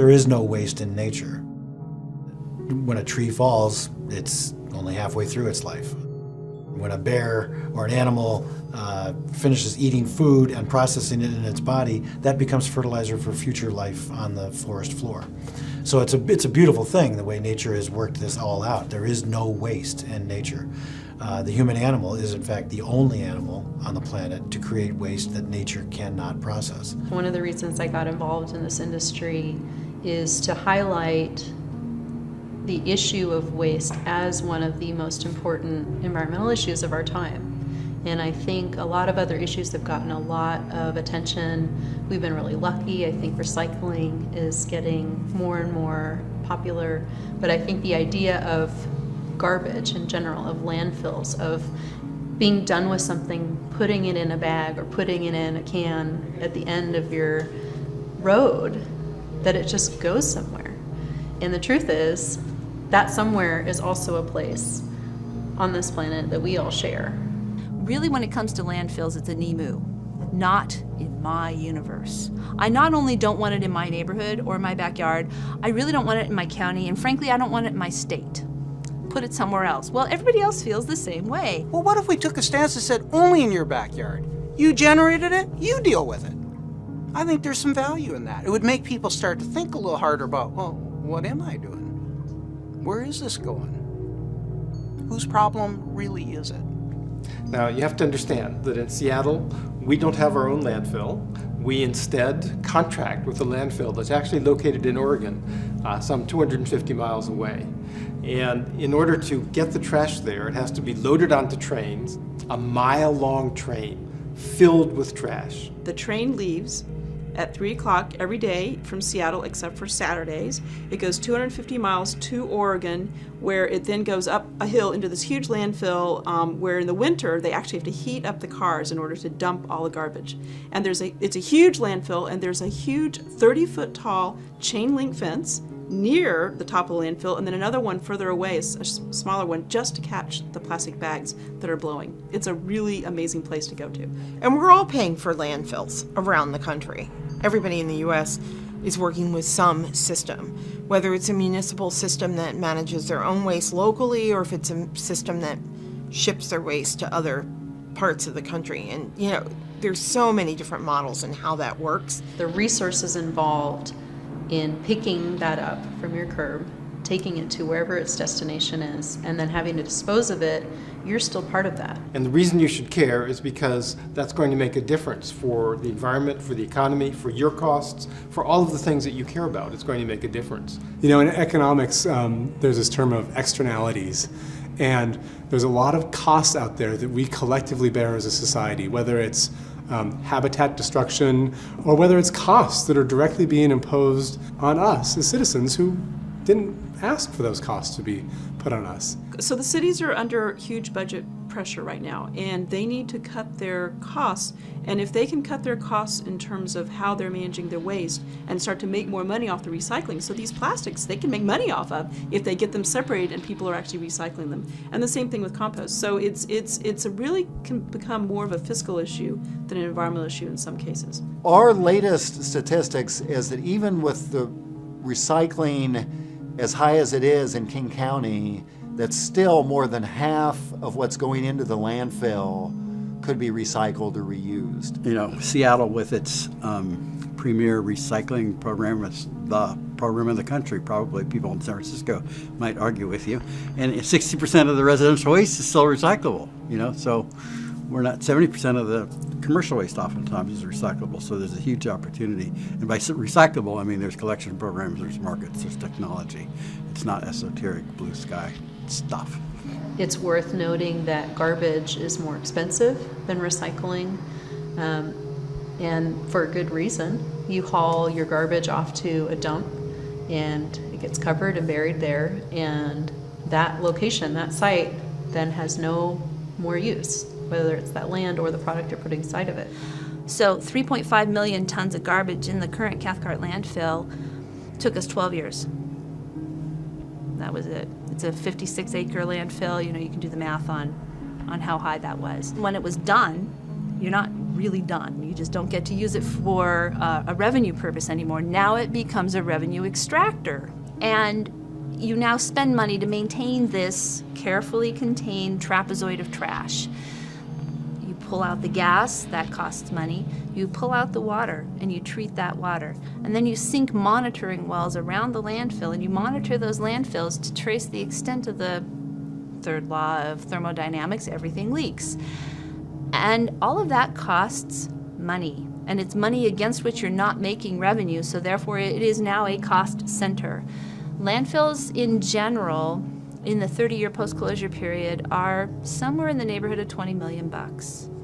There is no waste in nature. When a tree falls, it's only halfway through its life. When a bear or an animal finishes eating food and processing it in its body, that becomes fertilizer for future life on the forest floor. So it's a beautiful thing, the way nature has worked this all out. There is no waste in nature. The human animal is, in fact, the only animal on the planet to create waste that nature cannot process. One of the reasons I got involved in this industry is to highlight the issue of waste as one of the most important environmental issues of our time. And I think a lot of other issues have gotten a lot of attention. We've been really lucky. I think recycling is getting more and more popular. But I think the idea of garbage in general, of landfills, of being done with something, putting it in a bag or putting it in a can at the end of your road, that it just goes somewhere. And the truth is, that somewhere is also a place on this planet that we all share. Really, when it comes to landfills, it's a NEMU, not in my universe. I not only don't want it in my neighborhood or my backyard, I really don't want it in my county, and frankly, I don't want it in my state. Put it somewhere else. Well, everybody else feels the same way. Well, what if we took a stance that said only in your backyard? You generated it, you deal with it. I think there's some value in that. It would make people start to think a little harder about, well, what am I doing? Where is this going? Whose problem really is it? Now, you have to understand that in Seattle, we don't have our own landfill. We instead contract with a landfill that's actually located in Oregon, some 250 miles away. And in order to get the trash there, it has to be loaded onto trains, a mile-long train filled with trash. The train leaves at 3 o'clock every day from Seattle except for Saturdays. It goes 250 miles to Oregon, where it then goes up a hill into this huge landfill where in the winter they actually have to heat up the cars in order to dump all the garbage. And it's a huge landfill, and there's a huge 30-foot tall chain link fence near the top of the landfill, and then another one further away, a smaller one, just to catch the plastic bags that are blowing. It's a really amazing place to go to. And we're all paying for landfills around the country. Everybody in the U.S. is working with some system, whether it's a municipal system that manages their own waste locally or if it's a system that ships their waste to other parts of the country. And, you know, there's so many different models in how that works. The resources involved in picking that up from your curb, taking it to wherever its destination is, and then having to dispose of it, you're still part of that. And the reason you should care is because that's going to make a difference for the environment, for the economy, for your costs, for all of the things that you care about. It's going to make a difference. You know, in economics, there's this term of externalities. And there's a lot of costs out there that we collectively bear as a society, whether it's habitat destruction, or whether it's costs that are directly being imposed on us as citizens who didn't ask for those costs to be put on us. So the cities are under huge budget pressure right now, and they need to cut their costs. And if they can cut their costs in terms of how they're managing their waste and start to make more money off the recycling, so these plastics they can make money off of if they get them separated and people are actually recycling them. And the same thing with compost. So it's a really can become more of a fiscal issue than an environmental issue in some cases. Our latest statistics is that even with the recycling as high as it is in King County, that still more than half of what's going into the landfill could be recycled or reused. You know, Seattle with its premier recycling program, it's the program in the country. Probably people in San Francisco might argue with you. And 60% of the residential waste is still recyclable, you know, so we're not 70% of the commercial waste oftentimes is recyclable, so there's a huge opportunity. And by recyclable, I mean there's collection programs, there's markets, there's technology. It's not esoteric blue sky stuff. It's worth noting that garbage is more expensive than recycling, and for a good reason. You haul your garbage off to a dump and it gets covered and buried there, and that location, that site, then has no more use, whether it's that land or the product you're putting inside of it. So 3.5 million tons of garbage in the current Cathcart landfill took us 12 years. That was it. It's a 56-acre landfill. You know, you can do the math on how high that was. When it was done, you're not really done. You just don't get to use it for a revenue purpose anymore. Now it becomes a revenue extractor. And you now spend money to maintain this carefully contained trapezoid of trash. You pull out the gas, that costs money. You pull out the water, and you treat that water. And then you sink monitoring wells around the landfill, and you monitor those landfills to trace the extent of the third law of thermodynamics: everything leaks. And all of that costs money. And it's money against which you're not making revenue, so therefore it is now a cost center. Landfills in general, in the 30-year post-closure period, are somewhere in the neighborhood of $20 million.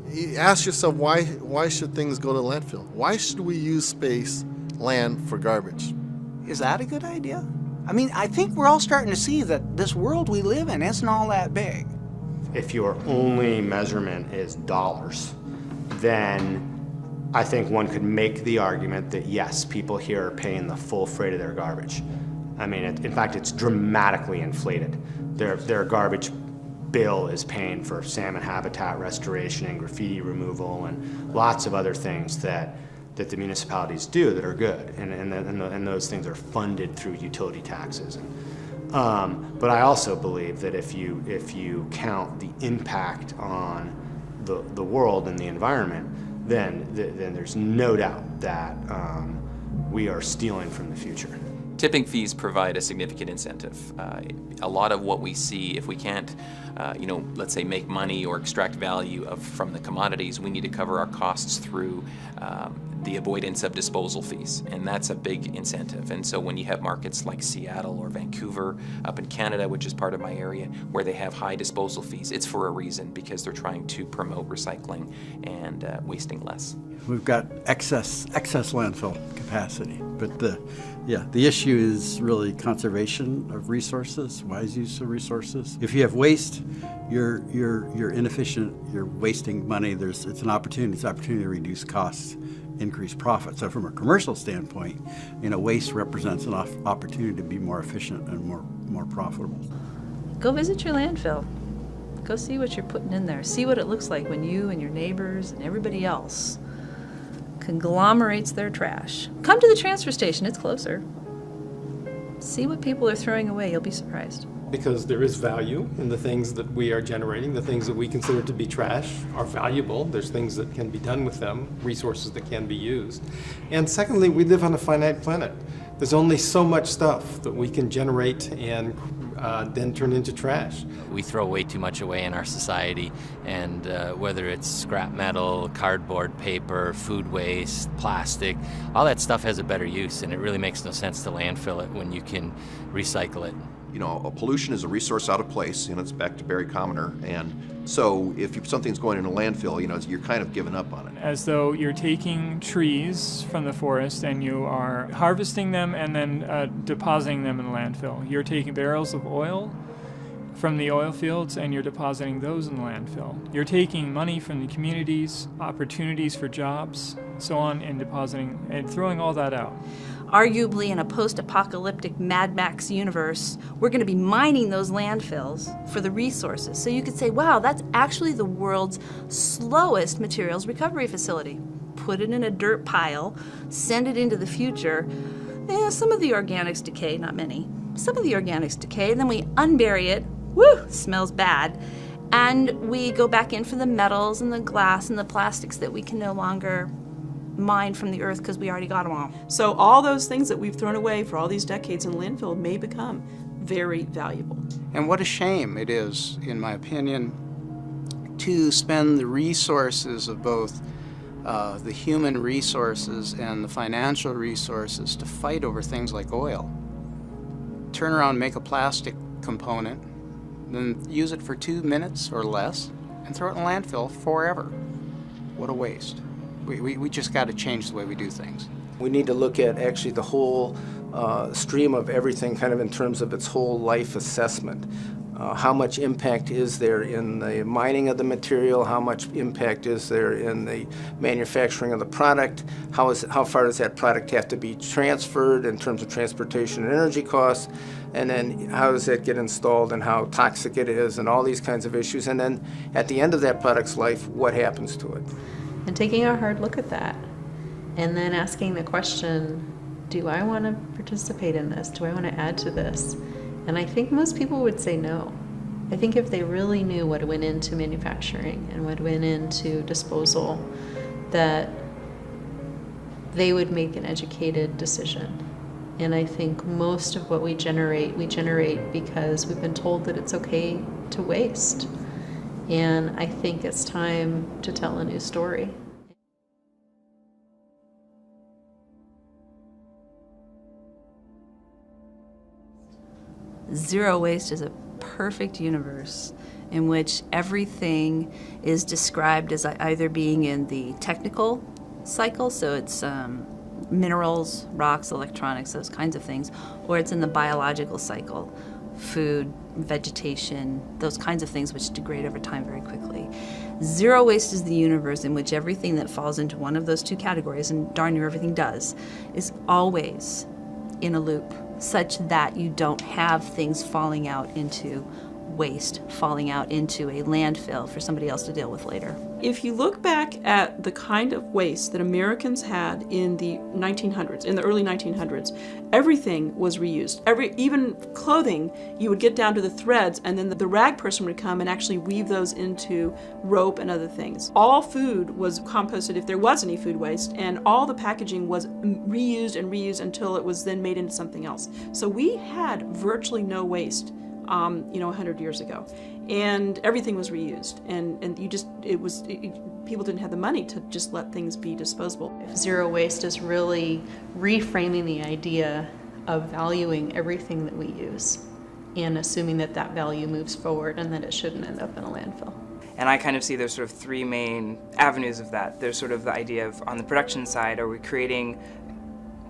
You ask yourself, why should things go to landfill? Why should we use space, land for garbage? Is that a good idea? I mean, I think we're all starting to see that this world we live in isn't all that big. If your only measurement is dollars, then I think one could make the argument that yes, people here are paying the full freight of their garbage. I mean, in fact, it's dramatically inflated. Their garbage bill is paying for salmon habitat restoration and graffiti removal and lots of other things that the municipalities do that are good, and those things are funded through utility taxes. But I also believe that if you count the impact on the world and the environment, then there's no doubt that we are stealing from the future. Tipping fees provide a significant incentive. A lot of what we see, if we can't, let's say make money or extract value from the commodities, we need to cover our costs through the avoidance of disposal fees, and that's a big incentive. And so when you have markets like Seattle or Vancouver up in Canada, which is part of my area, where they have high disposal fees, it's for a reason, because they're trying to promote recycling and wasting less. We've got excess landfill capacity, but the issue is really conservation of resources, wise use of resources. If you have waste, you're inefficient, you're wasting money. It's an opportunity to reduce costs, increase profit. So from a commercial standpoint, waste represents an opportunity to be more efficient and more profitable. Go visit your landfill. Go see what you're putting in there. See what it looks like when you and your neighbors and everybody else conglomerates their trash. Come to the transfer station, it's closer. See what people are throwing away, you'll be surprised. Because there is value in the things that we are generating. The things that we consider to be trash are valuable. There's things that can be done with them, resources that can be used. And secondly, we live on a finite planet. There's only so much stuff that we can generate and then turn into trash. We throw way too much away in our society, and whether it's scrap metal, cardboard, paper, food waste, plastic, all that stuff has a better use, and it really makes no sense to landfill it when you can recycle it. Pollution is a resource out of place, it's back to Barry Commoner, and so if something's going in a landfill, you're kind of giving up on it. As though you're taking trees from the forest and you are harvesting them and then depositing them in the landfill. You're taking barrels of oil from the oil fields and you're depositing those in the landfill. You're taking money from the communities, opportunities for jobs, so on, and depositing and throwing all that out. Arguably, in a post-apocalyptic Mad Max universe, we're going to be mining those landfills for the resources. So you could say, wow, that's actually the world's slowest materials recovery facility. Put it in a dirt pile, send it into the future. Some of the organics decay, not many. Some of the organics decay, and then we unbury it. Woo, smells bad. And we go back in for the metals and the glass and the plastics that we can no longer mine from the earth because we already got them all. So all those things that we've thrown away for all these decades in landfill may become very valuable. And what a shame it is, in my opinion, to spend the resources of both the human resources and the financial resources to fight over things like oil. Turn around, make a plastic component, then use it for 2 minutes or less, and throw it in a landfill forever. What a waste. We just got to change the way we do things. We need to look at actually the whole stream of everything kind of in terms of its whole life assessment. How much impact is there in the mining of the material? How much impact is there in the manufacturing of the product? How far does that product have to be transferred in terms of transportation and energy costs? And then how does that get installed and how toxic it is and all these kinds of issues? And then at the end of that product's life, what happens to it? and taking a hard look at that, and then asking the question, do I want to participate in this? Do I want to add to this? And I think most people would say no. I think if they really knew what went into manufacturing and what went into disposal, that they would make an educated decision. And I think most of what we generate because we've been told that it's okay to waste. And I think it's time to tell a new story. Zero waste is a perfect universe in which everything is described as either being in the technical cycle, so it's minerals, rocks, electronics, those kinds of things, or it's in the biological cycle, food, vegetation, those kinds of things which degrade over time very quickly. Zero waste is the universe in which everything that falls into one of those two categories, and darn near everything does, is always in a loop, such that you don't have things falling out into waste, falling out into a landfill for somebody else to deal with later. If you look back at the kind of waste that Americans had in the 1900s, in the early 1900s, everything was reused. Even clothing, you would get down to the threads, and then the rag person would come and actually weave those into rope and other things. All food was composted if there was any food waste, and all the packaging was reused and reused until it was then made into something else. So we had virtually no waste 100 years ago, and everything was reused, and people didn't have the money to just let things be disposable. Zero waste is really reframing the idea of valuing everything that we use and assuming that that value moves forward and that it shouldn't end up in a landfill. And I kind of see there's sort of three main avenues of that. There's sort of the idea of, on the production side, are we creating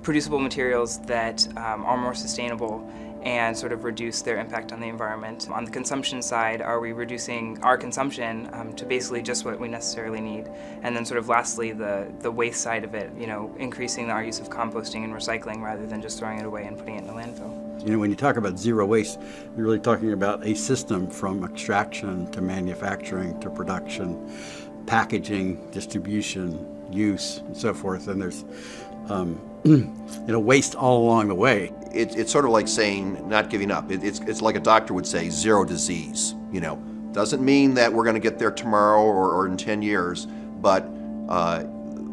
producible materials that are more sustainable and sort of reduce their impact on the environment? On the consumption side, are we reducing our consumption to basically just what we necessarily need? And then sort of lastly, the waste side of it, increasing our use of composting and recycling rather than just throwing it away and putting it in the landfill. When you talk about zero waste, you're really talking about a system from extraction to manufacturing to production, packaging, distribution, use, and so forth. And there's waste all along the way. It's sort of like saying not giving up. It's like a doctor would say, zero disease. Doesn't mean that we're going to get there tomorrow or in 10 years, but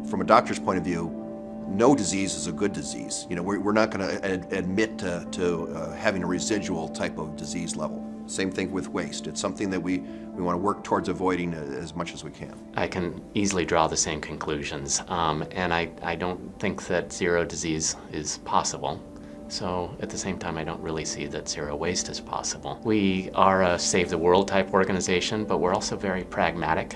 from a doctor's point of view, no disease is a good disease. We're not going to admit to having a residual type of disease level. Same thing with waste. It's something that we want to work towards avoiding as much as we can. I can easily draw the same conclusions, and I don't think that zero disease is possible. So at the same time, I don't really see that zero waste is possible. We are a save the world type organization, but we're also very pragmatic.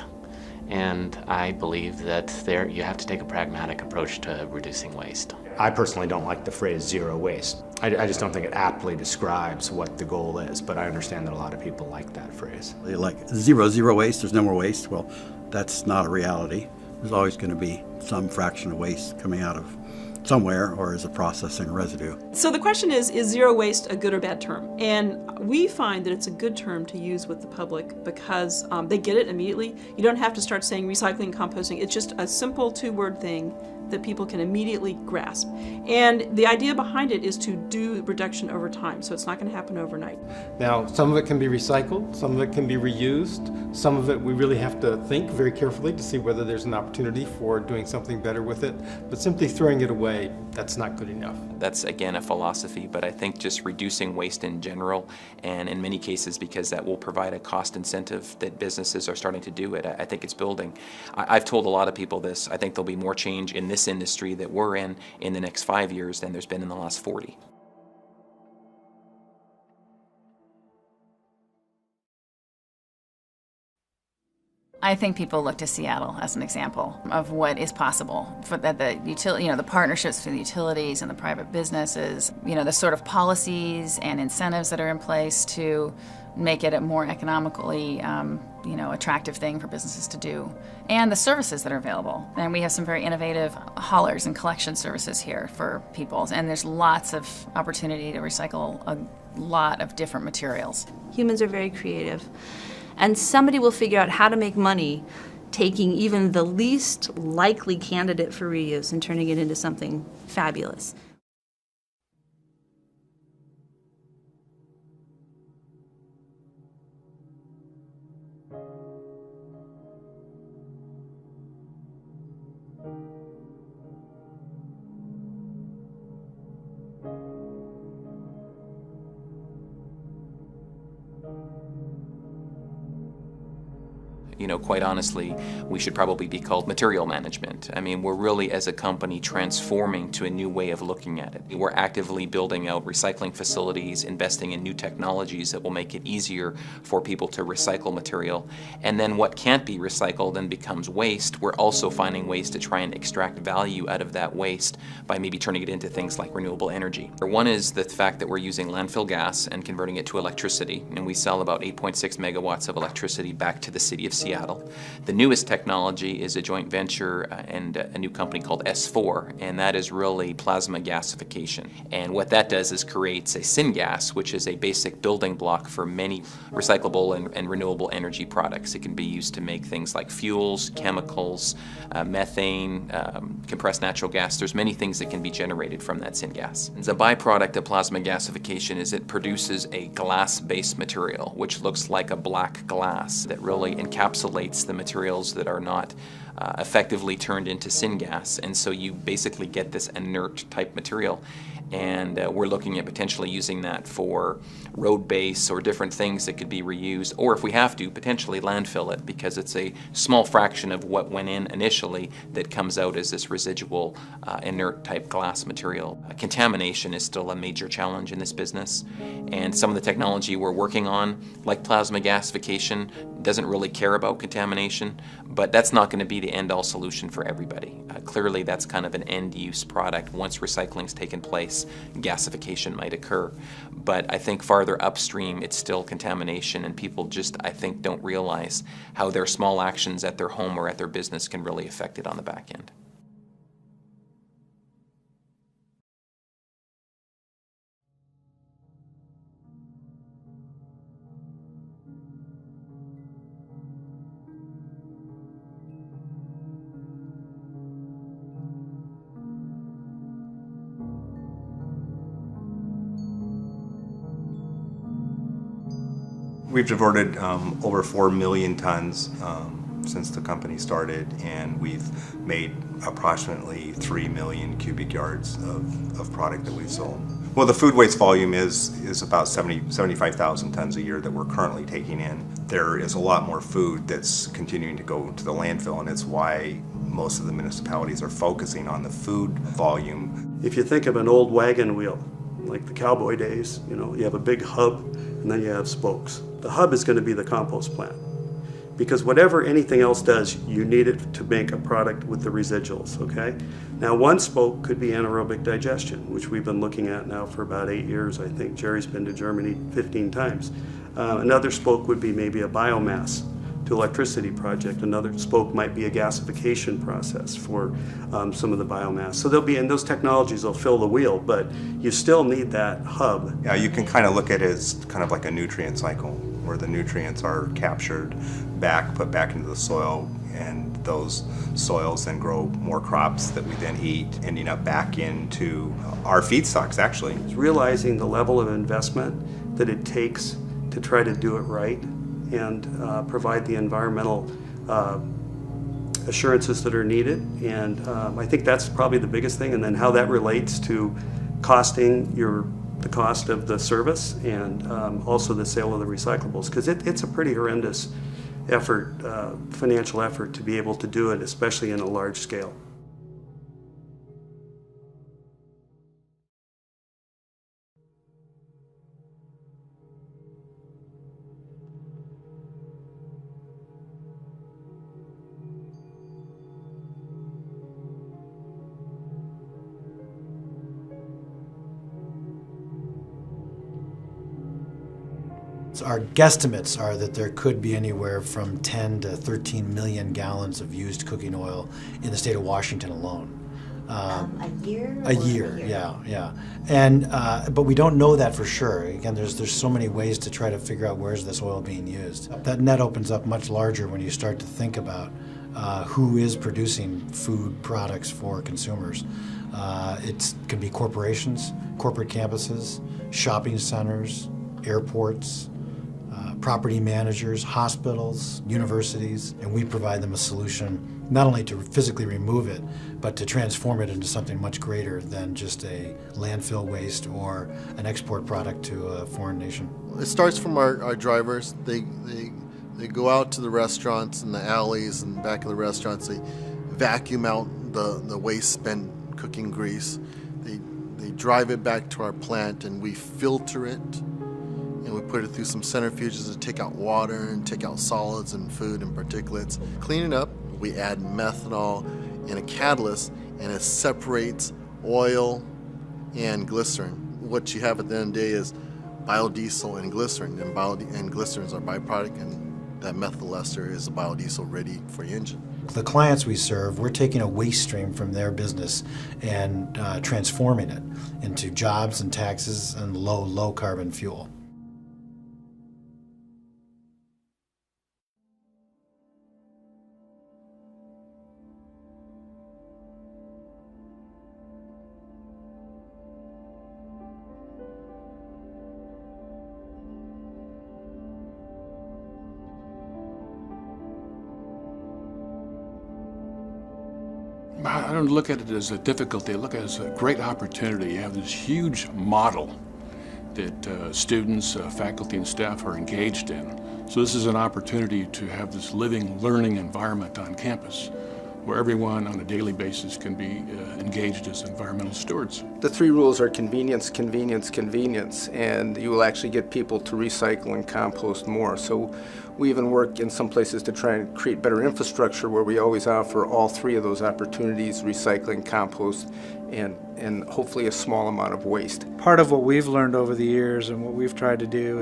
And I believe that you have to take a pragmatic approach to reducing waste. I personally don't like the phrase zero waste. I just don't think it aptly describes what the goal is, but I understand that a lot of people like that phrase. Like zero waste, there's no more waste. Well, that's not a reality. There's always going to be some fraction of waste coming out of somewhere or as a processing residue. So the question is zero waste a good or bad term? And we find that it's a good term to use with the public because they get it immediately. You don't have to start saying recycling, composting. It's just a simple two-word thing that people can immediately grasp. And the idea behind it is to do reduction over time, so it's not going to happen overnight. Now, some of it can be recycled, some of it can be reused, some of it we really have to think very carefully to see whether there's an opportunity for doing something better with it, but simply throwing it away, that's not good enough. That's again a philosophy, but I think just reducing waste in general, and in many cases because that will provide a cost incentive that businesses are starting to do it, I think it's building. I've told a lot of people this, I think there'll be more change in this industry that we're in the next 5 years than there's been in the last 40. I think people look to Seattle as an example of what is possible for the utility, the partnerships between the utilities and the private businesses, the sort of policies and incentives that are in place to make it a more economically, attractive thing for businesses to do, and the services that are available. And we have some very innovative haulers and collection services here for people, and there's lots of opportunity to recycle a lot of different materials. Humans are very creative. And somebody will figure out how to make money taking even the least likely candidate for reuse and turning it into something fabulous. You know, quite honestly, we should probably be called material management. I mean, we're really, as a company, transforming to a new way of looking at it. We're actively building out recycling facilities, investing in new technologies that will make it easier for people to recycle material. And then what can't be recycled and becomes waste, we're also finding ways to try and extract value out of that waste by maybe turning it into things like renewable energy. One is the fact that we're using landfill gas and converting it to electricity, and we sell about 8.6 megawatts of electricity back to the city of Seattle. The newest technology is a joint venture and a new company called S4, and that is really plasma gasification. And what that does is creates a syngas, which is a basic building block for many recyclable and renewable energy products. It can be used to make things like fuels, chemicals, methane, compressed natural gas. There's many things that can be generated from that syngas. And the byproduct of plasma gasification is it produces a glass-based material, which looks like a black glass that really encapsulates the materials that are not effectively turned into syngas, and so you basically get this inert type material. And we're looking at potentially using that for road base or different things that could be reused, or if we have to, potentially landfill it, because it's a small fraction of what went in initially that comes out as this residual inert type glass material. Contamination is still a major challenge in this business, and some of the technology we're working on, like plasma gasification, doesn't really care about contamination, but that's not going to be the end-all solution for everybody. Clearly that's kind of an end-use product. Once recycling's taken place, gasification might occur. But I think farther upstream, it's still contamination, and people just, I think, don't realize how their small actions at their home or at their business can really affect it on the back end. We've diverted over 4 million tons since the company started, and we've made approximately 3 million cubic yards of product that we've sold. Well, the food waste volume is about 75,000 tons a year that we're currently taking in. There is a lot more food that's continuing to go to the landfill, and it's why most of the municipalities are focusing on the food volume. If you think of an old wagon wheel, like the cowboy days, you know, you have a big hub and then you have spokes. The hub is going to be the compost plant, because whatever anything else does, you need it to make a product with the residuals, okay? Now, one spoke could be anaerobic digestion, which we've been looking at now for about 8 years. I think Jerry's been to Germany 15 times. Another spoke would be maybe a biomass to electricity project. Another spoke might be a gasification process for some of the biomass. So they'll be, and those technologies will fill the wheel, but you still need that hub. Yeah, you can kind of look at it as kind of like a nutrient cycle, where the nutrients are captured back, put back into the soil, and those soils then grow more crops that we then eat, ending up back into our feedstocks, actually. It's realizing the level of investment that it takes to try to do it right and provide the environmental assurances that are needed. And I think that's probably the biggest thing, and then how that relates to costing the cost of the service and also the sale of the recyclables, because it's a pretty horrendous effort, financial effort, to be able to do it, especially in a large scale. Our guesstimates are that there could be anywhere from 10 to 13 million gallons of used cooking oil in the state of Washington alone. A year? A year, yeah. And but we don't know that for sure. Again, there's so many ways to try to figure out where's this oil being used. That net opens up much larger when you start to think about who is producing food products for consumers. It can be corporations, corporate campuses, shopping centers, airports, property managers, hospitals, universities, and we provide them a solution not only to physically remove it, but to transform it into something much greater than just a landfill waste or an export product to a foreign nation. It starts from our drivers. They go out to the restaurants and the alleys and back of the restaurants. They vacuum out the waste spent cooking grease. They drive it back to our plant and we filter it. And we put it through some centrifuges to take out water and take out solids and food and particulates. Clean it up. We add methanol and a catalyst, and it separates oil and glycerin. What you have at the end of the day is biodiesel and glycerin, and glycerin is our byproduct, and that methyl ester is a biodiesel ready for your engine. The clients we serve, we're taking a waste stream from their business and transforming it into jobs and taxes and low carbon fuel. I don't look at it as a difficulty, I look at it as a great opportunity. You have this huge model that students, faculty, and staff are engaged in. So this is an opportunity to have this living, learning environment on campus where everyone on a daily basis can be engaged as environmental stewards. The 3 rules are convenience, convenience, convenience, and you will actually get people to recycle and compost more. So we even work in some places to try and create better infrastructure where we always offer all 3 of those opportunities: recycling, compost, and hopefully a small amount of waste. Part of what we've learned over the years and what we've tried to do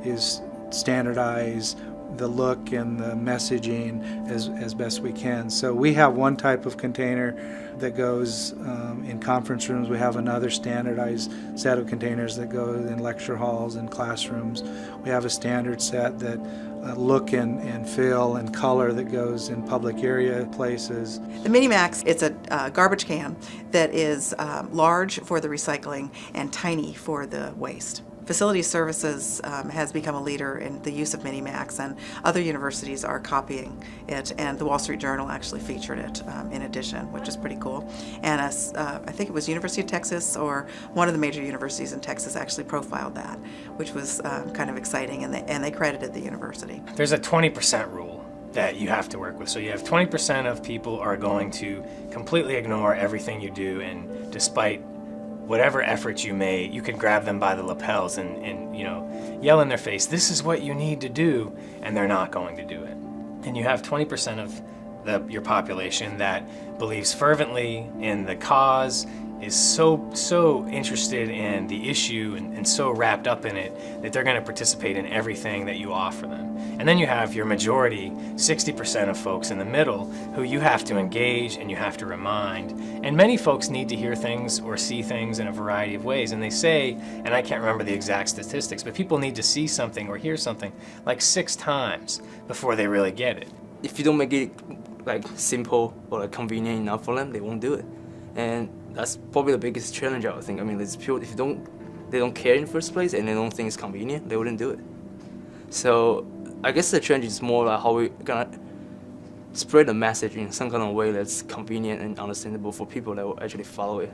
is standardize the look and the messaging as best we can. So we have one type of container that goes in conference rooms. We have another standardized set of containers that go in lecture halls and classrooms. We have a standard set that look and feel and color that goes in public area places. The Minimax, it's a garbage can that is large for the recycling and tiny for the waste. Facility Services has become a leader in the use of Minimax, and other universities are copying it, and the Wall Street Journal actually featured it in addition, which is pretty cool. And I think it was University of Texas, or one of the major universities in Texas actually profiled that, which was kind of exciting, and they credited the university. There's a 20% rule that you have to work with. So you have 20% of people are going to completely ignore everything you do, and despite whatever efforts you made, you could grab them by the lapels and yell in their face, "This is what you need to do," and they're not going to do it. And you have 20% of your population that believes fervently in the cause, is so interested in the issue and so wrapped up in it that they're going to participate in everything that you offer them. And then you have your majority, 60% of folks in the middle, who you have to engage and you have to remind. And many folks need to hear things or see things in a variety of ways. And they say, and I can't remember the exact statistics, but people need to see something or hear something like 6 times before they really get it. If you don't make it like simple or like convenient enough for them, they won't do it. And that's probably the biggest challenge, I would think. I mean, it's pure, if they don't care in the first place and they don't think it's convenient, they wouldn't do it. So I guess the challenge is more like how we're gonna spread the message in some kind of way that's convenient and understandable for people that will actually follow it.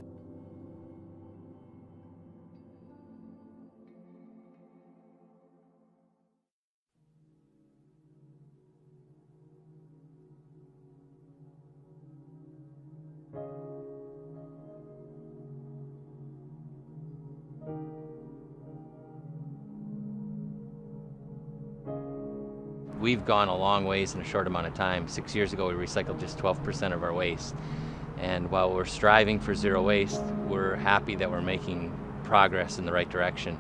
We've gone a long ways in a short amount of time. 6 years ago, we recycled just 12% of our waste. And while we're striving for zero waste, we're happy that we're making progress in the right direction.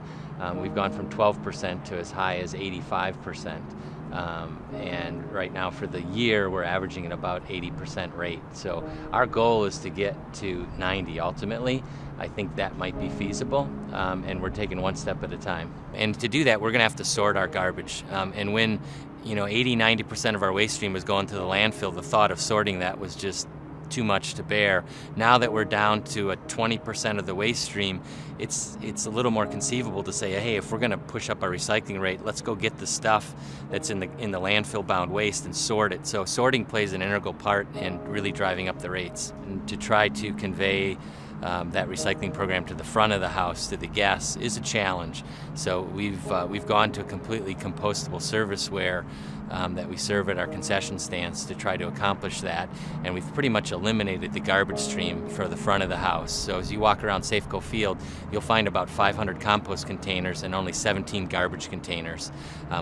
We've gone from 12% to as high as 85%. And right now for the year, we're averaging at about 80% rate. So our goal is to get to 90 ultimately. I think that might be feasible, and we're taking one step at a time. And to do that, we're going to have to sort our garbage. And when 80-90% of our waste stream was going to the landfill. The thought of sorting that was just too much to bear. Now that we're down to a 20% of the waste stream, it's a little more conceivable to say, hey, if we're going to push up our recycling rate, let's go get the stuff that's in the landfill-bound waste and sort it. So sorting plays an integral part in really driving up the rates. And to try to convey that recycling program to the front of the house, to the guests, is a challenge. So we've gone to a completely compostable serviceware that we serve at our concession stands to try to accomplish that, and we've pretty much eliminated the garbage stream for the front of the house. So as you walk around Safeco Field, you'll find about 500 compost containers and only 17 garbage containers.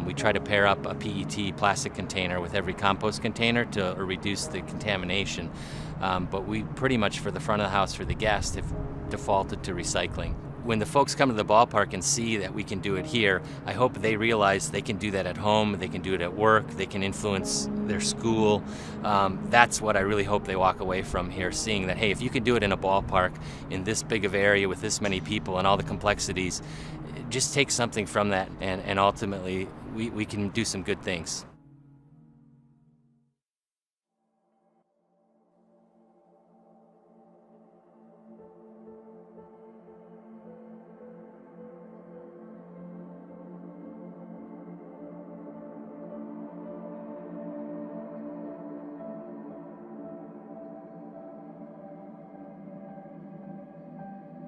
We try to pair up a PET plastic container with every compost container to reduce the contamination. But we pretty much, for the front of the house, for the guests, have defaulted to recycling. When the folks come to the ballpark and see that we can do it here, I hope they realize they can do that at home, they can do it at work, they can influence their school. That's what I really hope they walk away from here, seeing that, hey, if you can do it in a ballpark in this big of area with this many people and all the complexities, just take something from that, and ultimately we can do some good things.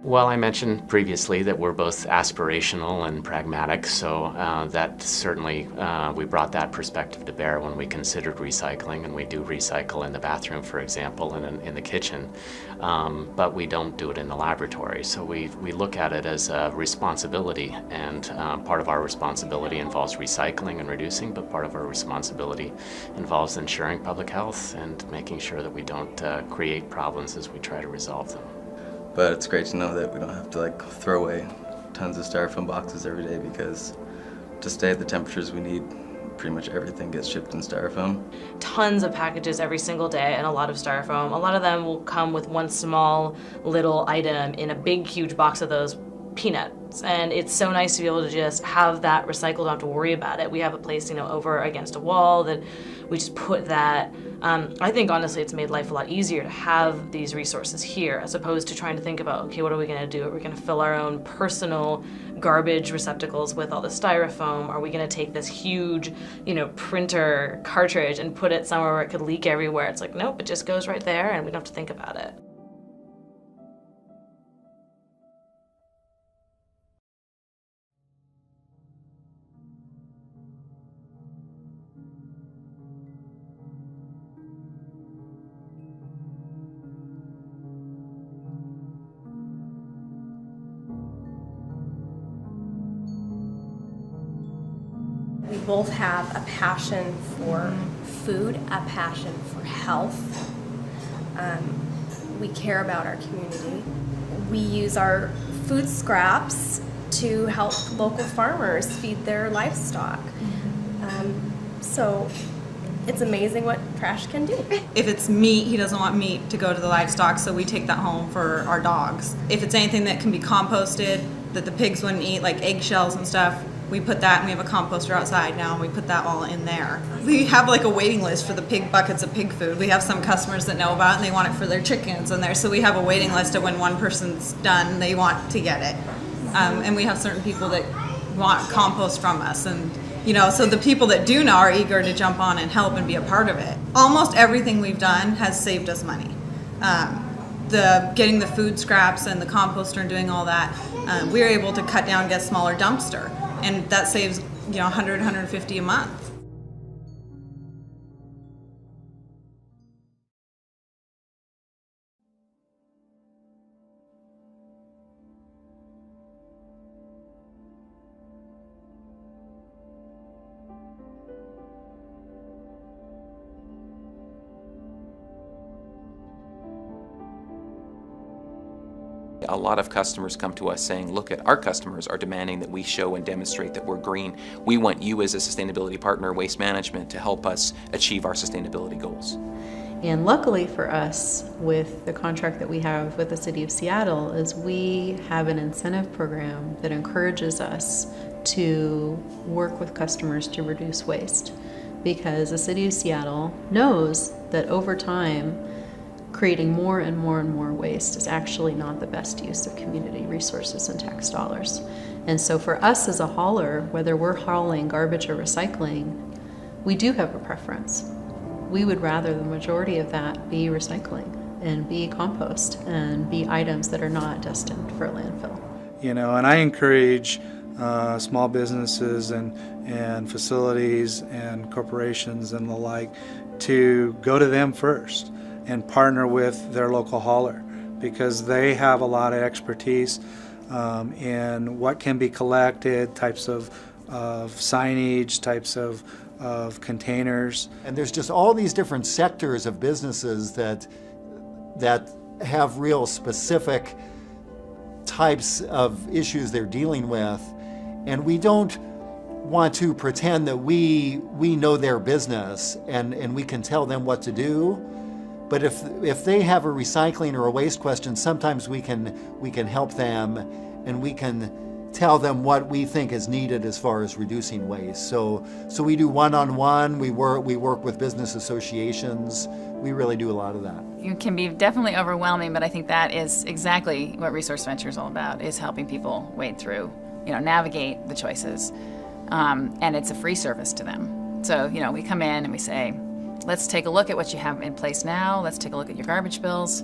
Well, I mentioned previously that we're both aspirational and pragmatic, so that certainly we brought that perspective to bear when we considered recycling, and we do recycle in the bathroom, for example, and in the kitchen, but we don't do it in the laboratory. So we look at it as a responsibility, and part of our responsibility involves recycling and reducing, but part of our responsibility involves ensuring public health and making sure that we don't create problems as we try to resolve them. But it's great to know that we don't have to throw away tons of styrofoam boxes every day, because to stay at the temperatures we need, pretty much everything gets shipped in styrofoam. Tons of packages every single day and a lot of styrofoam. A lot of them will come with one small little item in a big huge box of those peanuts, and it's so nice to be able to just have that recycled, don't have to worry about it. We have a place, over against a wall that we just put that. I think honestly it's made life a lot easier to have these resources here, as opposed to trying to think about, okay, what are we going to do? Are we going to fill our own personal garbage receptacles with all the styrofoam? Are we going to take this huge, printer cartridge and put it somewhere where it could leak everywhere? It's like, nope, it just goes right there and we don't have to think about it. We both have a passion for food, a passion for health. We care about our community. We use our food scraps to help local farmers feed their livestock. So it's amazing what trash can do. If it's meat, he doesn't want meat to go to the livestock, so we take that home for our dogs. If it's anything that can be composted that the pigs wouldn't eat, like eggshells and stuff, we put that, and we have a composter outside now, and we put that all in there. We have a waiting list for the pig buckets of pig food. We have some customers that know about it, and they want it for their chickens in there. So we have a waiting list of when one person's done, they want to get it. And we have certain people that want compost from us. And, so the people that do know are eager to jump on and help and be a part of it. Almost everything we've done has saved us money. Getting the food scraps and the composter and doing all that, we were able to cut down and get a smaller dumpster. And that saves, $100, $150 a month. A lot of customers come to us saying, look, our customers are demanding that we show and demonstrate that we're green. We want you as a sustainability partner, Waste Management, to help us achieve our sustainability goals. And luckily for us, with the contract that we have with the City of Seattle, is we have an incentive program that encourages us to work with customers to reduce waste. because the city of Seattle knows that over time, creating more and more and more waste is actually not the best use of community resources and tax dollars. And so for us as a hauler, whether we're hauling garbage or recycling, we do have a preference. We would rather the majority of that be recycling and be compost and be items that are not destined for landfill. You know, and I encourage small businesses and facilities and corporations and the like to go to them first and partner with their local hauler, because they have a lot of expertise in what can be collected, types of signage, types of containers. And there's just all these different sectors of businesses that have real specific types of issues they're dealing with, and we don't want to pretend that we know their business and we can tell them what to do. But if they have a recycling or a waste question, sometimes we can help them, and we can tell them what we think is needed as far as reducing waste. So we do one-on-one. We work with business associations. We really do a lot of that. It can be definitely overwhelming, but I think that is exactly what Resource Venture is all about: is helping people wade through, navigate the choices, and it's a free service to them. So we come in and we say, let's take a look at what you have in place now. Let's take a look at your garbage bills.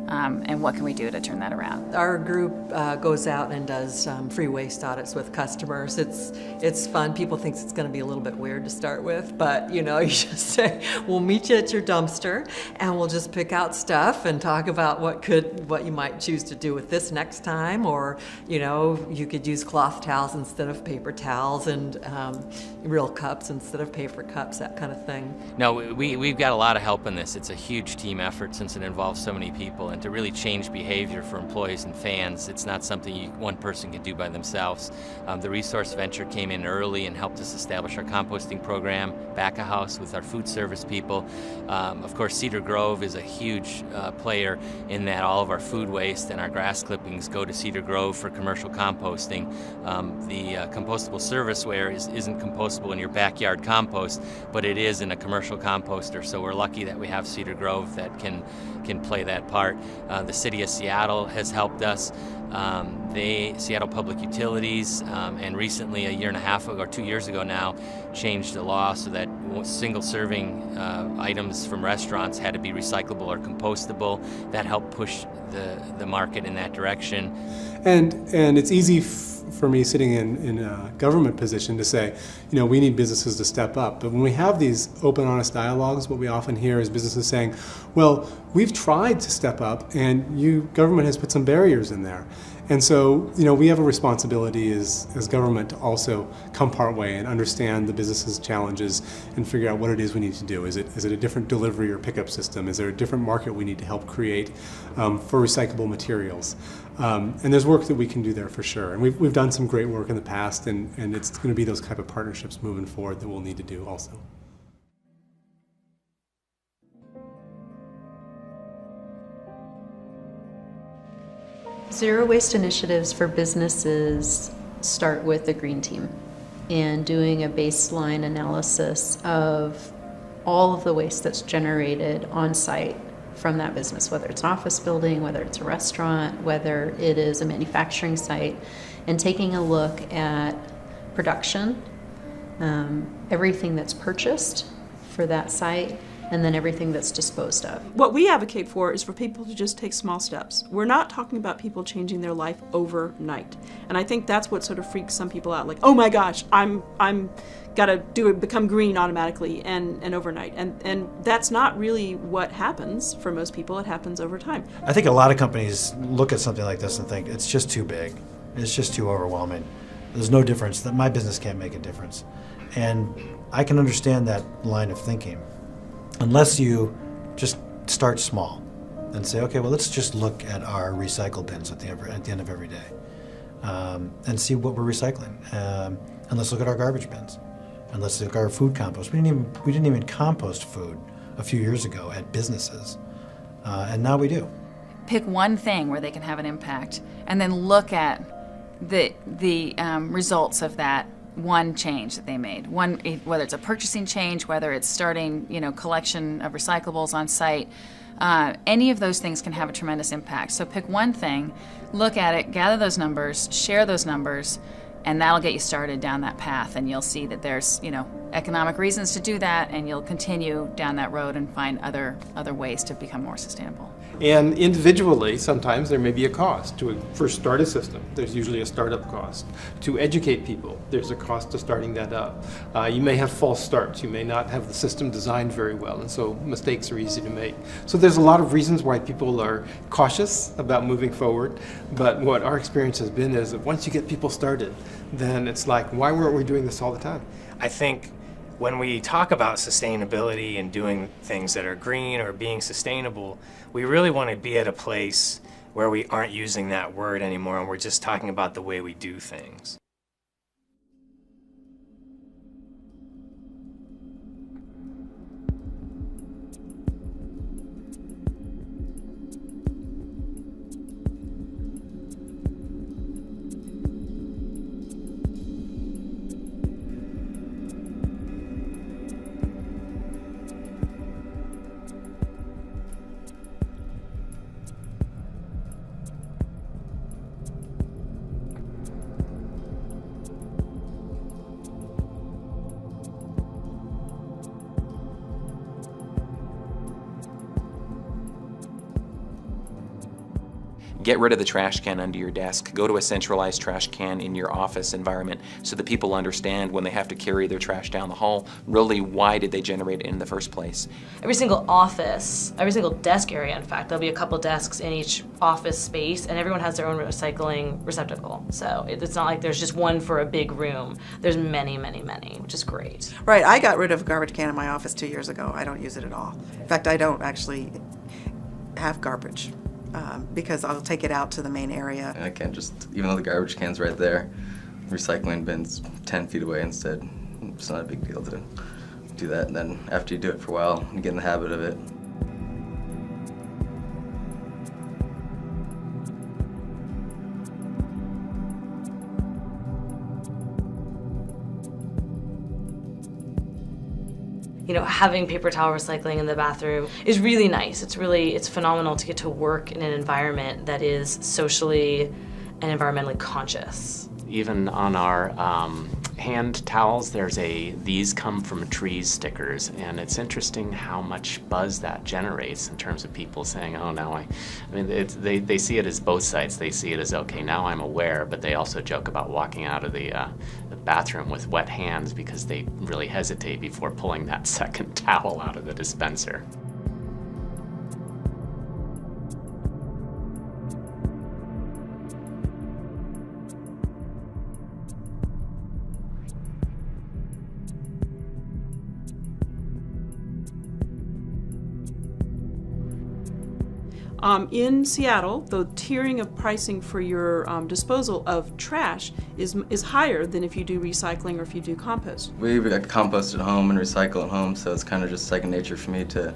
And what can we do to turn that around? Our group goes out and does free waste audits with customers. It's fun. People think it's going to be a little bit weird to start with, but you just say, we'll meet you at your dumpster and we'll just pick out stuff and talk about what you might choose to do with this next time, or you could use cloth towels instead of paper towels, and real cups instead of paper cups, that kind of thing. No, we've got a lot of help in this. It's a huge team effort since it involves so many people. And to really change behavior for employees and fans, it's not something one person can do by themselves. The Resource Venture came in early and helped us establish our composting program, back of house with our food service people. Of course, Cedar Grove is a huge player in that all of our food waste and our grass clippings go to Cedar Grove for commercial composting. The compostable serviceware isn't compostable in your backyard compost, but it is in a commercial composter, so we're lucky that we have Cedar Grove that can play that part. The City of Seattle has helped us. Seattle Public Utilities, and recently, a year and a half ago, or 2 years ago now, changed the law so that single-serving items from restaurants had to be recyclable or compostable. That helped push the market in that direction. And it's easy for me sitting in a government position to say, we need businesses to step up. But when we have these open, honest dialogues, what we often hear is businesses saying, well, we've tried to step up and government has put some barriers in there. And so, we have a responsibility as government to also come part way and understand the business's challenges and figure out what it is we need to do. Is it a different delivery or pickup system? Is there a different market we need to help create for recyclable materials? And there's work that we can do there for sure. And we've done some great work in the past, and it's going to be those type of partnerships moving forward that we'll need to do also. Zero waste initiatives for businesses start with a green team and doing a baseline analysis of all of the waste that's generated on site from that business, whether it's an office building, whether it's a restaurant, whether it is a manufacturing site, and taking a look at production, everything that's purchased for that site, and then everything that's disposed of. What we advocate for is for people to just take small steps. We're not talking about people changing their life overnight. And I think that's what sort of freaks some people out, like, oh my gosh, I'm gotta become green automatically and overnight. And that's not really what happens for most people. It happens over time. I think a lot of companies look at something like this and think it's just too big. It's just too overwhelming. There's no difference, that my business can't make a difference. And I can understand that line of thinking, unless you just start small and say, okay, well, let's just look at our recycle bins at the end of every day and see what we're recycling. And let's look at our garbage bins. And let's look at our food compost. We didn't even compost food a few years ago at businesses, and now we do. Pick one thing where they can have an impact, and then look at the results of that one change that they made. One, whether it's a purchasing change, whether it's starting, collection of recyclables on site, any of those things can have a tremendous impact. So pick one thing, look at it, gather those numbers, share those numbers, and that'll get you started down that path. And you'll see that there's, economic reasons to do that, and you'll continue down that road and find other ways to become more sustainable. And individually, sometimes there may be a cost to first start a system. There's usually a startup cost. To educate people, there's a cost to starting that up. You may have false starts. You may not have the system designed very well, and so mistakes are easy to make. So there's a lot of reasons why people are cautious about moving forward, but what our experience has been is that once you get people started, then it's like, why weren't we doing this all the time? I think when we talk about sustainability and doing things that are green or being sustainable, we really want to be at a place where we aren't using that word anymore and we're just talking about the way we do things. Get rid of the trash can under your desk. Go to a centralized trash can in your office environment so that people understand when they have to carry their trash down the hall, really why did they generate it in the first place. Every single office, every single desk area, in fact, there'll be a couple desks in each office space, and everyone has their own recycling receptacle. So it's not like there's just one for a big room. There's many, many, many, which is great. Right, I got rid of a garbage can in my office 2 years ago. I don't use it at all. In fact, I don't actually have garbage. Because I'll take it out to the main area. And I can't just, even though the garbage can's right there, recycling bin's 10 feet away instead. It's not a big deal to do that. And then after you do it for a while, you get in the habit of it. Having paper towel recycling in the bathroom is really nice. It's phenomenal to get to work in an environment that is socially and environmentally conscious. Even on our hand towels, there's these come from trees stickers, and it's interesting how much buzz that generates in terms of people saying, oh, now they see it as both sides. They see it as, okay, now I'm aware, but they also joke about walking out of the bathroom with wet hands because they really hesitate before pulling that second towel out of the dispenser. In Seattle, the tiering of pricing for your disposal of trash is higher than if you do recycling or if you do compost. We compost at home and recycle at home, so it's kind of just second nature for me to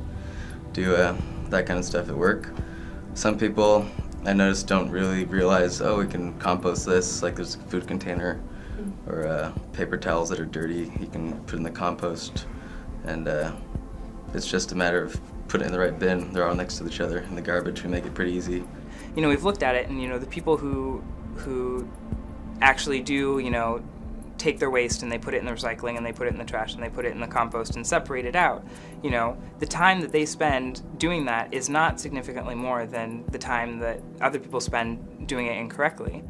do that kind of stuff at work. Some people I noticed don't really realize, oh, we can compost this, like there's a food container or paper towels that are dirty, you can put in the compost, and it's just a matter of put it in the right bin. They're all next to each other in the garbage. We make it pretty easy. We've looked at it, and the people who actually do, take their waste and they put it in the recycling and they put it in the trash and they put it in the compost and separate it out. The time that they spend doing that is not significantly more than the time that other people spend doing it incorrectly.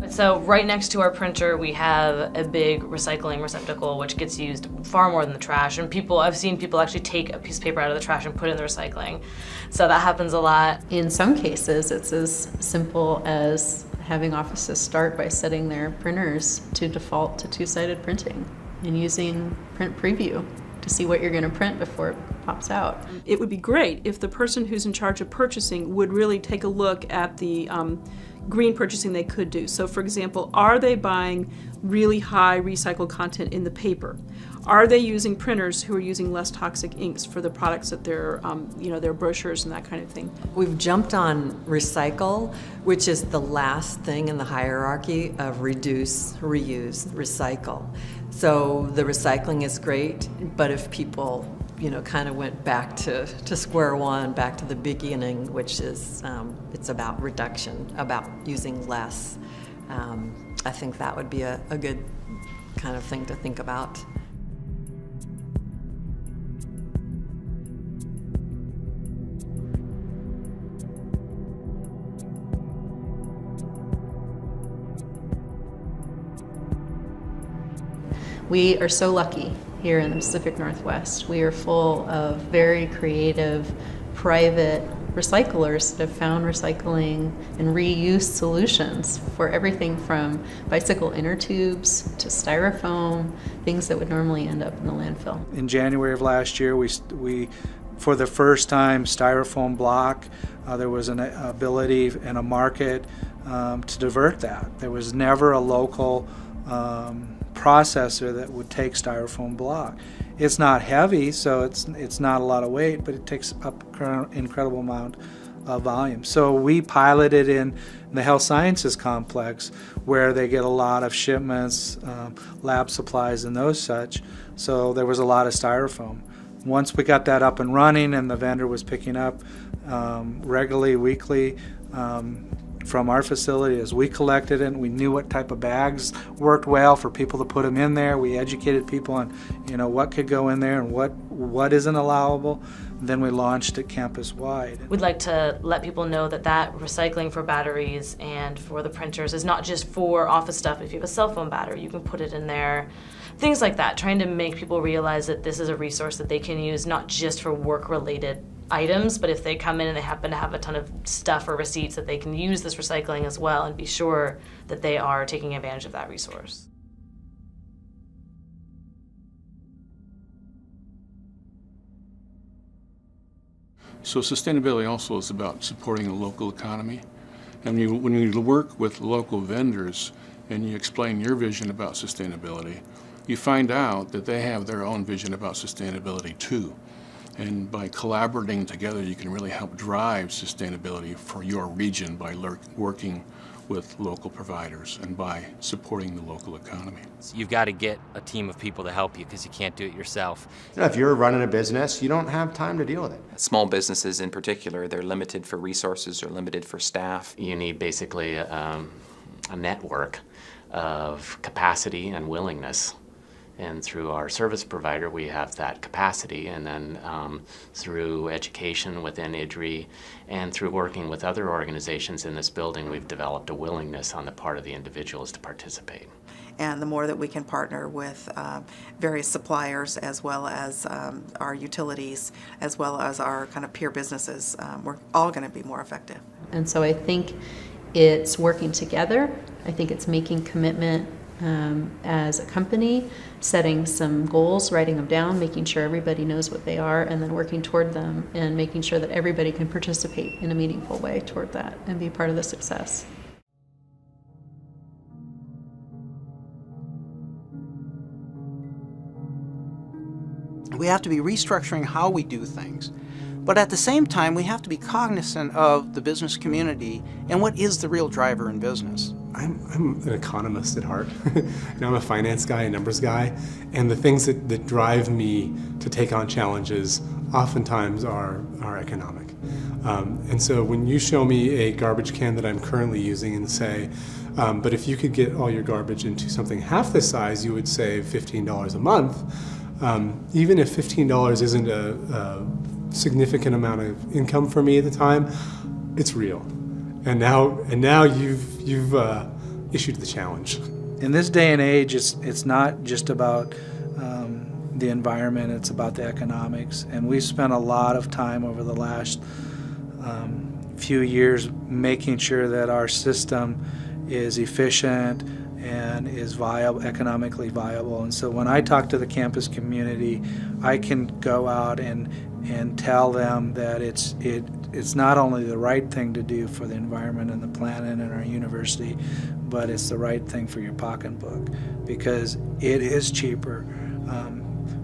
So right next to our printer, we have a big recycling receptacle, which gets used far more than the trash. And I've seen people actually take a piece of paper out of the trash and put it in the recycling. So that happens a lot. In some cases, it's as simple as having offices start by setting their printers to default to two-sided printing and using print preview to see what you're going to print before pops out. It would be great if the person who's in charge of purchasing would really take a look at the green purchasing they could do. So for example, are they buying really high recycled content in the paper? Are they using printers who are using less toxic inks for the products that they're, their brochures and that kind of thing? We've jumped on recycle, which is the last thing in the hierarchy of reduce, reuse, recycle. So the recycling is great, but if people, kind of went back to square one, back to the beginning, which is, it's about reduction, about using less. I think that would be a good kind of thing to think about. We are so lucky here in the Pacific Northwest. We are full of very creative, private recyclers that have found recycling and reuse solutions for everything from bicycle inner tubes to styrofoam, things that would normally end up in the landfill. In January of last year, we for the first time, styrofoam block, there was an ability and a market to divert that. There was never a local processor that would take styrofoam block. It's not heavy, so it's not a lot of weight, but it takes up an incredible amount of volume. So we piloted in the health sciences complex where they get a lot of shipments, lab supplies and those such, so there was a lot of styrofoam. Once we got that up and running and the vendor was picking up regularly, weekly, from our facility, as we collected it, we knew what type of bags worked well for people to put them in there. We educated people on, what could go in there and what isn't allowable. Then we launched it campus-wide. We'd like to let people know that recycling for batteries and for the printers is not just for office stuff. If you have a cell phone battery, you can put it in there. Things like that, trying to make people realize that this is a resource that they can use not just for work-related items, but if they come in and they happen to have a ton of stuff or receipts, that they can use this recycling as well and be sure that they are taking advantage of that resource. So sustainability also is about supporting the local economy. And when you work with local vendors and you explain your vision about sustainability, you find out that they have their own vision about sustainability too. And by collaborating together, you can really help drive sustainability for your region by working with local providers and by supporting the local economy. You've got to get a team of people to help you because you can't do it yourself. If you're running a business, you don't have time to deal with it. Small businesses in particular, they're limited for resources or limited for staff. You need basically a network of capacity and willingness. And through our service provider, we have that capacity, and then through education within IDRI and through working with other organizations in this building, we've developed a willingness on the part of the individuals to participate. And the more that we can partner with various suppliers as well as our utilities, as well as our kind of peer businesses, we're all going to be more effective. And so I think it's working together. I think it's making commitment as a company, setting some goals, writing them down, making sure everybody knows what they are, and then working toward them and making sure that everybody can participate in a meaningful way toward that and be part of the success. We have to be restructuring how we do things. But at the same time, we have to be cognizant of the business community and what is the real driver in business. I'm an economist at heart. I'm a finance guy, a numbers guy, and the things that drive me to take on challenges oftentimes are economic. And so when you show me a garbage can that I'm currently using and say, but if you could get all your garbage into something half the size, you would save $15 a month. Even if $15 isn't a significant amount of income for me at the time, it's real. And now you've issued the challenge. In this day and age, it's not just about the environment, it's about the economics. And we've spent a lot of time over the last few years making sure that our system is efficient, and is viable, economically viable. And so when I talk to the campus community, I can go out and tell them that it's not only the right thing to do for the environment and the planet and our university, but it's the right thing for your pocketbook, because it is cheaper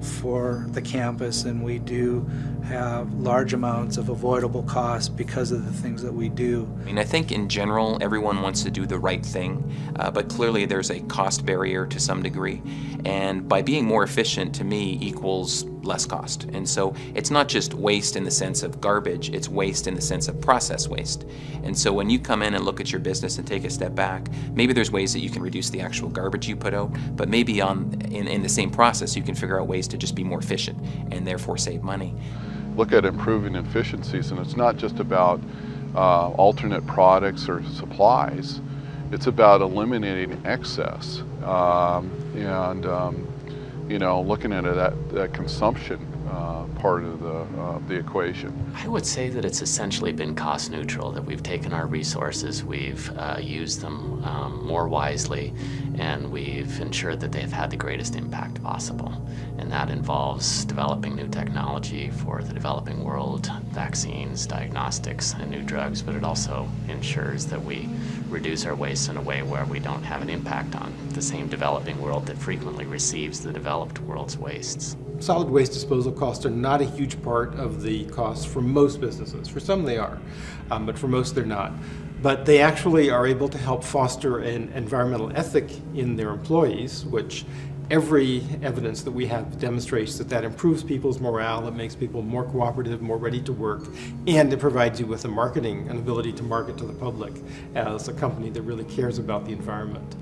for the campus, and we do have large amounts of avoidable costs because of the things that we do. I mean, I think in general everyone wants to do the right thing, but clearly there's a cost barrier to some degree, and by being more efficient to me equals less cost. And so it's not just waste in the sense of garbage, it's waste in the sense of process waste. And so when you come in and look at your business and take a step back, maybe there's ways that you can reduce the actual garbage you put out, but maybe in the same process you can figure out ways to just be more efficient and therefore save money. Look at improving efficiencies, and it's not just about alternate products or supplies. It's about eliminating excess you know, looking at that consumption part of the equation. I would say that it's essentially been cost neutral, that we've taken our resources, we've used them more wisely, and we've ensured that they've had the greatest impact possible. And that involves developing new technology for the developing world, vaccines, diagnostics, and new drugs, but it also ensures that we reduce our waste in a way where we don't have an impact on the same developing world that frequently receives the developed world's wastes. Solid waste disposal costs are not a huge part of the costs for most businesses. For some they are, but for most they're not. But they actually are able to help foster an environmental ethic in their employees, which every evidence that we have demonstrates that improves people's morale, it makes people more cooperative, more ready to work, and it provides you with an ability to market to the public as a company that really cares about the environment.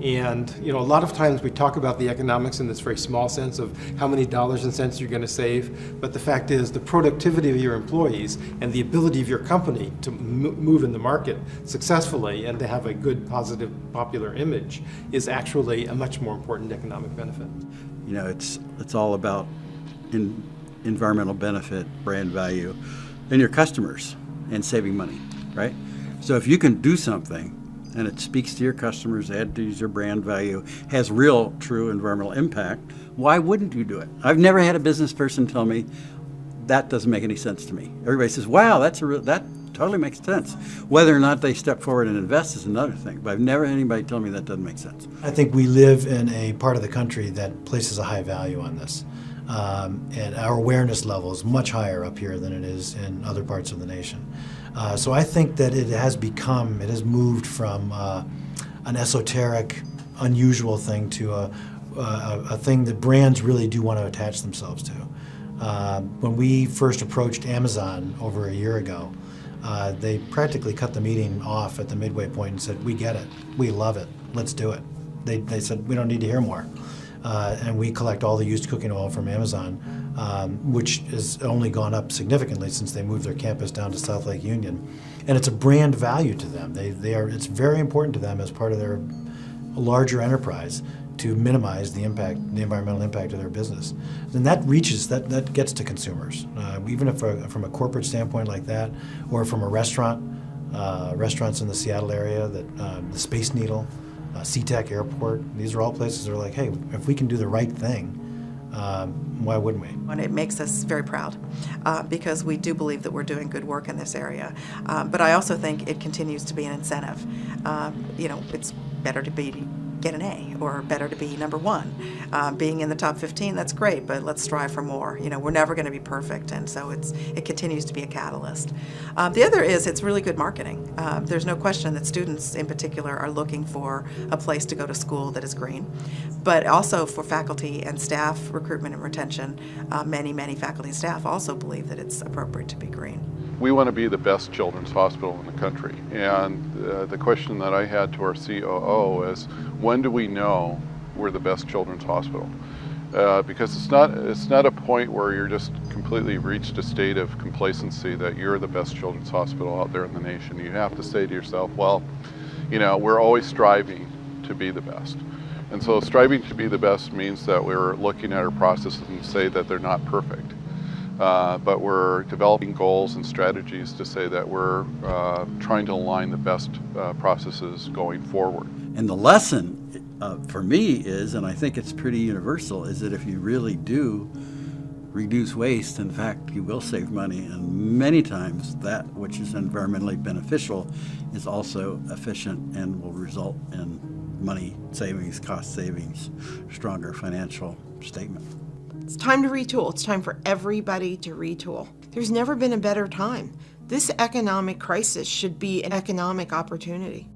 And you know, a lot of times we talk about the economics in this very small sense of how many dollars and cents you're going to save, but the fact is the productivity of your employees and the ability of your company to move in the market successfully and to have a good, positive, popular image is actually a much more important economic benefit. You know, it's all about environmental benefit, brand value, and your customers, and saving money, right? So if you can do something and it speaks to your customers, adds your brand value, has real, true environmental impact, why wouldn't you do it? I've never had a business person tell me, that doesn't make any sense to me. Everybody says, wow, that totally makes sense. Whether or not they step forward and invest is another thing, but I've never had anybody tell me that doesn't make sense. I think we live in a part of the country that places a high value on this. And our awareness level is much higher up here than it is in other parts of the nation. So I think that it has moved from an esoteric, unusual thing to a thing that brands really do want to attach themselves to. When we first approached Amazon over a year ago, they practically cut the meeting off at the midway point and said, we get it, we love it, let's do it. They said, we don't need to hear more. And we collect all the used cooking oil from Amazon, which has only gone up significantly since they moved their campus down to South Lake Union. And it's a brand value to them. It's very important to them as part of their larger enterprise to minimize the environmental impact of their business. And that gets to consumers. Even if from a corporate standpoint like that, or from a restaurants in the Seattle area, the Space Needle, SeaTac Airport, these are all places that are like, hey, if we can do the right thing, why wouldn't we? And it makes us very proud because we do believe that we're doing good work in this area. But I also think it continues to be an incentive. You know, it's better to get an A or better to be number one. Being in the top 15, that's great, but let's strive for more. You know, we're never going to be perfect, and so it continues to be a catalyst. The other is it's really good marketing. There's no question that students in particular are looking for a place to go to school that is green, but also for faculty and staff recruitment and retention. Many faculty and staff also believe that it's appropriate to be green. We want to be the best children's hospital in the country, and the question that I had to our COO is, when do we know we're the best children's hospital? Because it's not a point where you're just completely reached a state of complacency that you're the best children's hospital out there in the nation. You have to say to yourself, well, you know, we're always striving to be the best. And so striving to be the best means that we're looking at our processes and say that they're not perfect. But we're developing goals and strategies to say that we're trying to align the best processes going forward. And the lesson for me is, and I think it's pretty universal, is that if you really do reduce waste, in fact, you will save money, and many times that which is environmentally beneficial is also efficient and will result in money savings, cost savings, stronger financial statement. It's time to retool. It's time for everybody to retool. There's never been a better time. This economic crisis should be an economic opportunity.